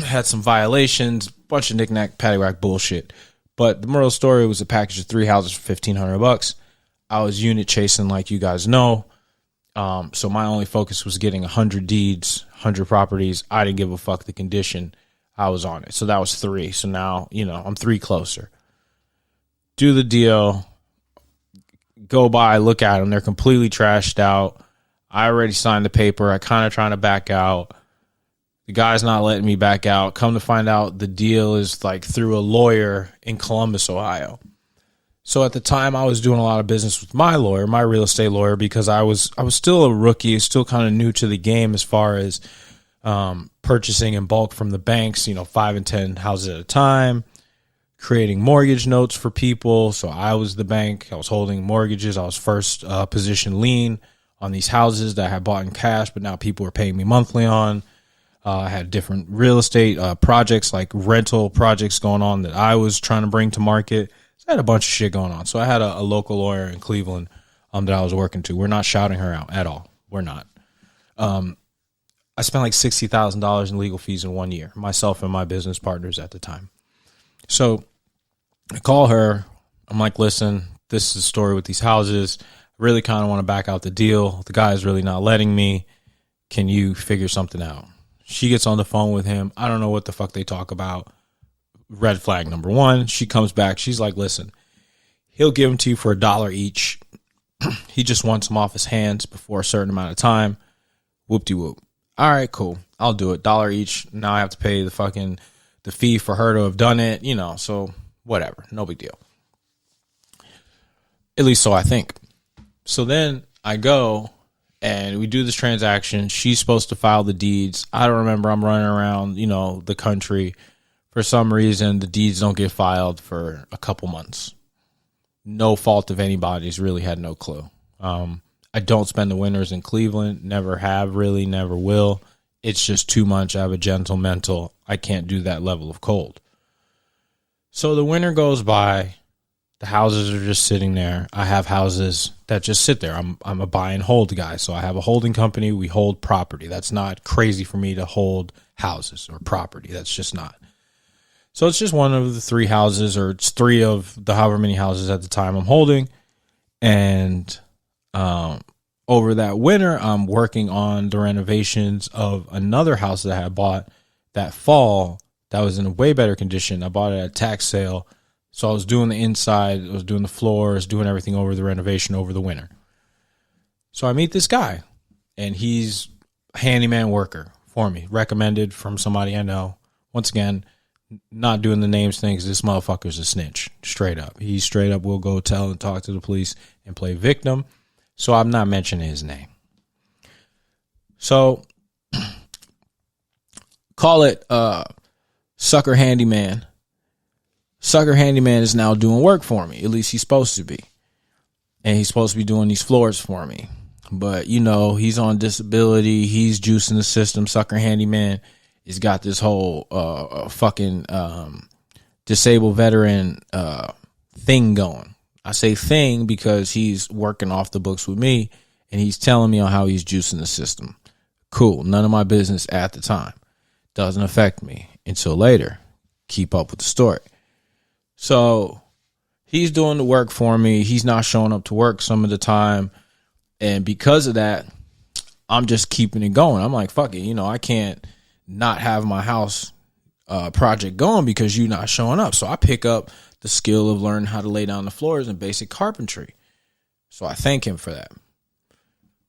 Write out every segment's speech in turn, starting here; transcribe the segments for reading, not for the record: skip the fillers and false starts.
had some violations, bunch of knick-knack, paddywhack bullshit. But the moral story was a package of 3 houses for $1,500. I was unit chasing, like you guys know. So my only focus was getting 100 deeds, 100 properties. I didn't give a fuck the condition. I was on it. So that was 3. So now, I'm 3 closer. Do the deal. Go by, look at them. They're completely trashed out. I already signed the paper. I kind of trying to back out. The guy's not letting me back out. Come to find out, the deal is like through a lawyer in Columbus, Ohio. So at the time, I was doing a lot of business with my lawyer, my real estate lawyer, because I was still a rookie, still kind of new to the game as far as purchasing in bulk from the banks, 5 and 10 houses at a time, creating mortgage notes for people. So I was the bank. I was holding mortgages. I was first position lien on these houses that I had bought in cash, but now people were paying me monthly on. I had different real estate projects, like rental projects going on that I was trying to bring to market. So I had a bunch of shit going on. So I had a local lawyer in Cleveland that I was working to. We're not shouting her out at all. We're not. I spent like $60,000 in legal fees in 1 year, myself and my business partners at the time. So I call her. I'm like, listen, this is the story with these houses. I really kind of want to back out the deal. The guy is really not letting me. Can you figure something out? She gets on the phone with him. I don't know what the fuck they talk about. Red flag number 1. She comes back. She's like, listen, he'll give them to you for $1 each. He just wants them off his hands before a certain amount of time. Whoop-de-whoop. All right, cool. I'll do it. $1 each. Now I have to pay the fee for her to have done it, so whatever. No big deal. At least so I think. So then I go and we do this transaction. She's supposed to file the deeds. I don't remember. I'm running around, the country. For some reason, the deeds don't get filed for a couple months. No fault of anybody's. Really had no clue. I don't spend the winters in Cleveland. Never have, really, never will. It's just too much. I have a gentle mental. I can't do that level of cold. So the winter goes by. The houses are just sitting there. I have houses that just sit there. I'm a buy and hold guy. So I have a holding company. We hold property. That's not crazy for me to hold houses or property. That's just not. So it's just one of the 3 houses, or it's 3 of the however many houses at the time I'm holding. And over that winter, I'm working on the renovations of another house that I had bought that fall that was in a way better condition. I bought it at a tax sale. So I was doing the inside, I was doing the floors, doing everything over the renovation over the winter. So I meet this guy, and he's a handyman worker for me, recommended from somebody I know. Once again, not doing the names things. This motherfucker's a snitch, straight up. He straight up will go tell and talk to the police and play victim. So I'm not mentioning his name. So call it Sucker Handyman. Sucker Handyman is now doing work for me. At least he's supposed to be. And he's supposed to be doing these floors for me. But, he's on disability. He's juicing the system. Sucker Handyman has got this whole fucking disabled veteran thing going. I say thing because he's working off the books with me, and he's telling me on how he's juicing the system. Cool. None of my business at the time. Doesn't affect me until later. Keep up with the story. So he's doing the work for me. He's not showing up to work some of the time. And because of that, I'm just keeping it going. I'm like, fuck it. I can't not have my house project going because you're not showing up. So I pick up the skill of learning how to lay down the floors and basic carpentry. So I thank him for that.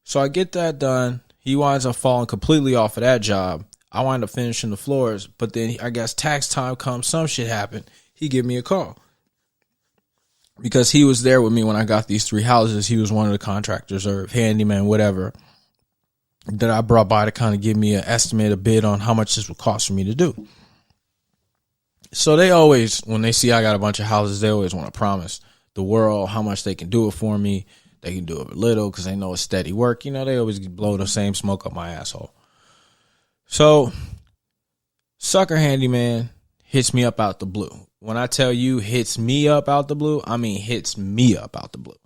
So I get that done. He winds up falling completely off of that job. I wind up finishing the floors. But then I guess tax time comes. Some shit happened. He gave me a call because he was there with me when I got these 3 houses. He was one of the contractors or handyman, whatever, that I brought by to kind of give me an estimate, a bid on how much this would cost for me to do. So they always, when they see I got a bunch of houses, they always want to promise the world how much they can do it for me. They can do it a little because they know it's steady work. They always blow the same smoke up my asshole. So Sucker Handyman hits me up out the blue. When I tell you hits me up out the blue, I mean hits me up out the blue.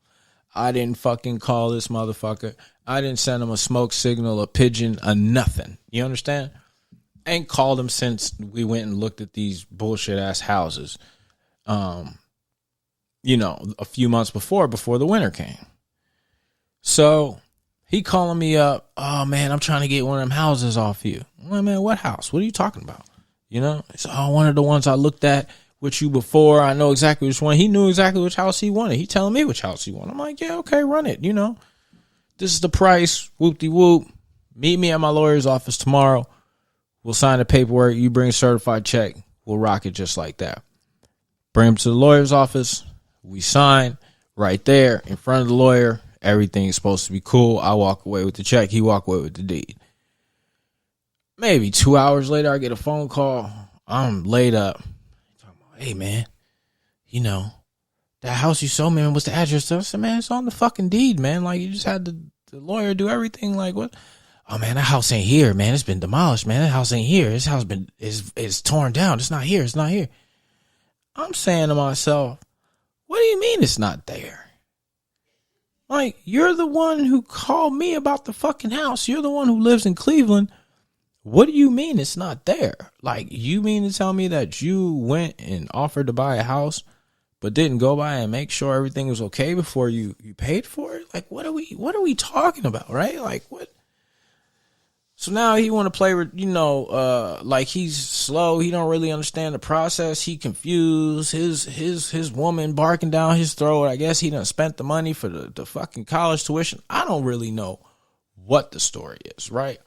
I didn't fucking call this motherfucker. I didn't send him a smoke signal, a pigeon, a nothing. You understand? Ain't called him since we went and looked at these bullshit ass houses. You know, a few months before the winter came. So he calling me up. Oh man, I'm trying to get one of them houses off you. Well, man, what house? What are you talking about? You know, it's one of the ones I looked at with you before. I know exactly which one. He knew exactly which house he wanted. He telling me which house he wanted. I'm like, yeah, okay, run it. You know, this is the price. Whoop-de-whoop. Meet me at my lawyer's office tomorrow. We'll sign the paperwork. You bring a certified check. We'll rock it just like that. Bring him to the lawyer's office. We sign right there in front of the lawyer. Everything's supposed to be cool. I walk away with the check. He walk away with the deed. Maybe 2 hours later, I get a phone call. I'm laid up. Hey, man, you know, that house you sold me, man, what's the address? I said, man, it's on the fucking deed, man. Like, you just had the lawyer do everything. Like, what? Oh, man, that house ain't here, man. It's been demolished, man. That house ain't here. This house is torn down. It's not here. It's not here. I'm saying to myself, what do you mean it's not there? Like, you're the one who called me about the fucking house. You're the one who lives in Cleveland. What do you mean it's not there? Like, you mean to tell me that you went and offered to buy a house, but didn't go by and make sure everything was okay before you paid for it? Like, what are we talking about, right? Like, what? So now he want to play with, you know, like he's slow. He don't really understand the process. He confused. His woman barking down his throat. I guess he done spent the money for the fucking college tuition. I don't really know what the story is, right?